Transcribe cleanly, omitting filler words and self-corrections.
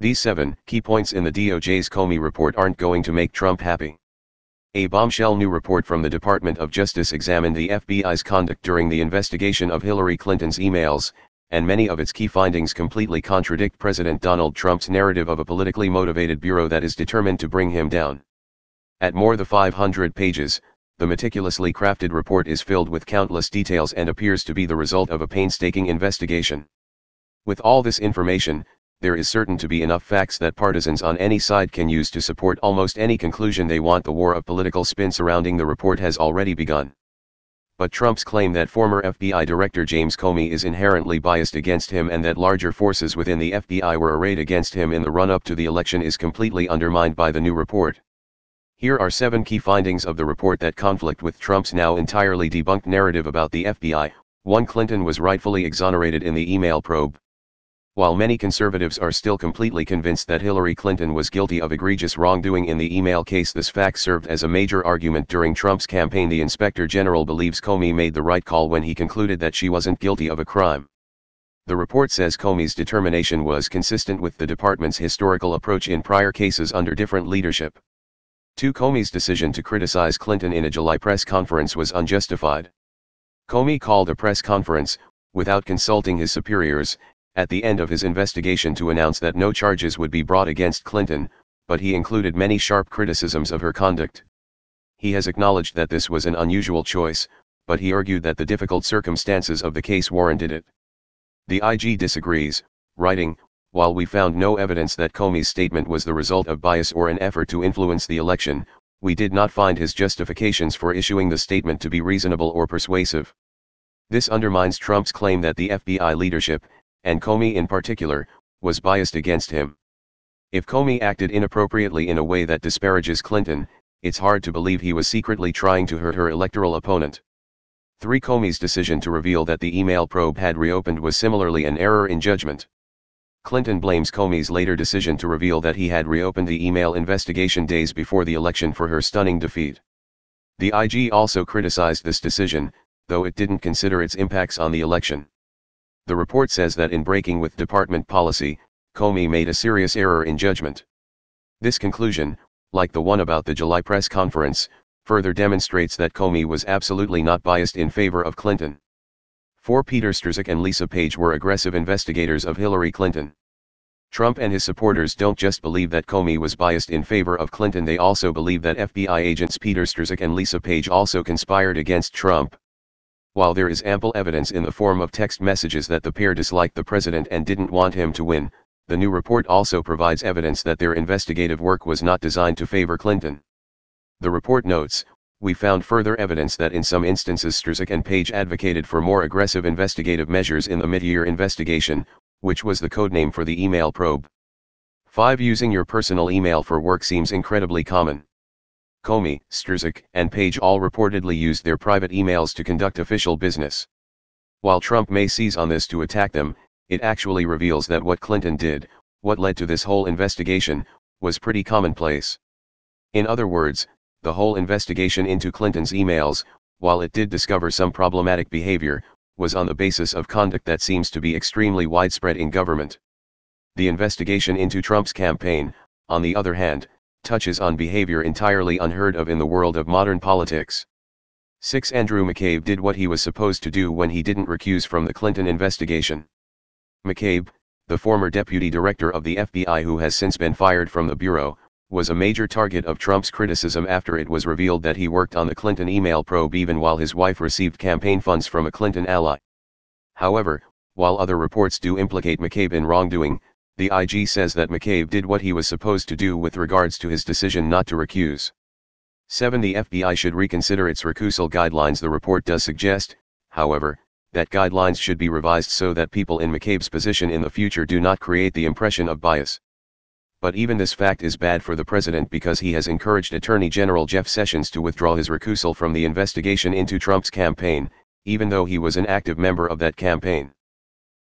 These 7 key points in the DOJ's Comey report aren't going to make Trump happy. A bombshell new report from the Department of Justice examined the FBI's conduct during the investigation of Hillary Clinton's emails, and many of its key findings completely contradict President Donald Trump's narrative of a politically motivated bureau that is determined to bring him down. At more than 500 pages, the meticulously crafted report is filled with countless details and appears to be the result of a painstaking investigation. With all this information, there is certain to be enough facts that partisans on any side can use to support almost any conclusion they want. The war of political spin surrounding the report has already begun. But Trump's claim that former FBI Director James Comey is inherently biased against him and that larger forces within the FBI were arrayed against him in the run-up to the election is completely undermined by the new report. Here are 7 key findings of the report that conflict with Trump's now entirely debunked narrative about the FBI. 1. Clinton was rightfully exonerated in the email probe. While many conservatives are still completely convinced that Hillary Clinton was guilty of egregious wrongdoing in the email case, this fact served as a major argument during Trump's campaign. The Inspector General believes Comey made the right call when he concluded that she wasn't guilty of a crime. The report says Comey's determination was consistent with the department's historical approach in prior cases under different leadership. 2. Comey's decision to criticize Clinton in a July press conference was unjustified. Comey called a press conference, without consulting his superiors, at the end of his investigation to announce that no charges would be brought against Clinton, but he included many sharp criticisms of her conduct. He has acknowledged that this was an unusual choice, but he argued that the difficult circumstances of the case warranted it. The IG disagrees, writing, "While we found no evidence that Comey's statement was the result of bias or an effort to influence the election, we did not find his justifications for issuing the statement to be reasonable or persuasive." This undermines Trump's claim that the FBI leadership, and Comey in particular, was biased against him. If Comey acted inappropriately in a way that disparages Clinton, it's hard to believe he was secretly trying to hurt her electoral opponent. 3. Comey's decision to reveal that the email probe had reopened was similarly an error in judgment. Clinton blames Comey's later decision to reveal that he had reopened the email investigation days before the election for her stunning defeat. The IG also criticized this decision, though it didn't consider its impacts on the election. The report says that in breaking with department policy, Comey made a serious error in judgment. This conclusion, like the one about the July press conference, further demonstrates that Comey was absolutely not biased in favor of Clinton. 4. Peter Strzok and Lisa Page were aggressive investigators of Hillary Clinton. Trump and his supporters don't just believe that Comey was biased in favor of Clinton, they also believe that FBI agents Peter Strzok and Lisa Page also conspired against Trump. While there is ample evidence in the form of text messages that the pair disliked the president and didn't want him to win, the new report also provides evidence that their investigative work was not designed to favor Clinton. The report notes, "We found further evidence that in some instances Strzok and Page advocated for more aggressive investigative measures in the mid-year investigation, which was the codename for the email probe." 5. Using your personal email for work seems incredibly common. Comey, Strzok, and Page all reportedly used their private emails to conduct official business. While Trump may seize on this to attack them, it actually reveals that what Clinton did, what led to this whole investigation, was pretty commonplace. In other words, the whole investigation into Clinton's emails, while it did discover some problematic behavior, was on the basis of conduct that seems to be extremely widespread in government. The investigation into Trump's campaign, on the other hand, touches on behavior entirely unheard of in the world of modern politics. 6. Andrew McCabe did what he was supposed to do when he didn't recuse from the Clinton investigation. McCabe, the former deputy director of the FBI who has since been fired from the bureau, was a major target of Trump's criticism after it was revealed that he worked on the Clinton email probe even while his wife received campaign funds from a Clinton ally. However, while other reports do implicate McCabe in wrongdoing, the IG says that McCabe did what he was supposed to do with regards to his decision not to recuse. 7. The FBI should reconsider its recusal guidelines. The report does suggest, however, that guidelines should be revised so that people in McCabe's position in the future do not create the impression of bias. But even this fact is bad for the president because he has encouraged Attorney General Jeff Sessions to withdraw his recusal from the investigation into Trump's campaign, even though he was an active member of that campaign.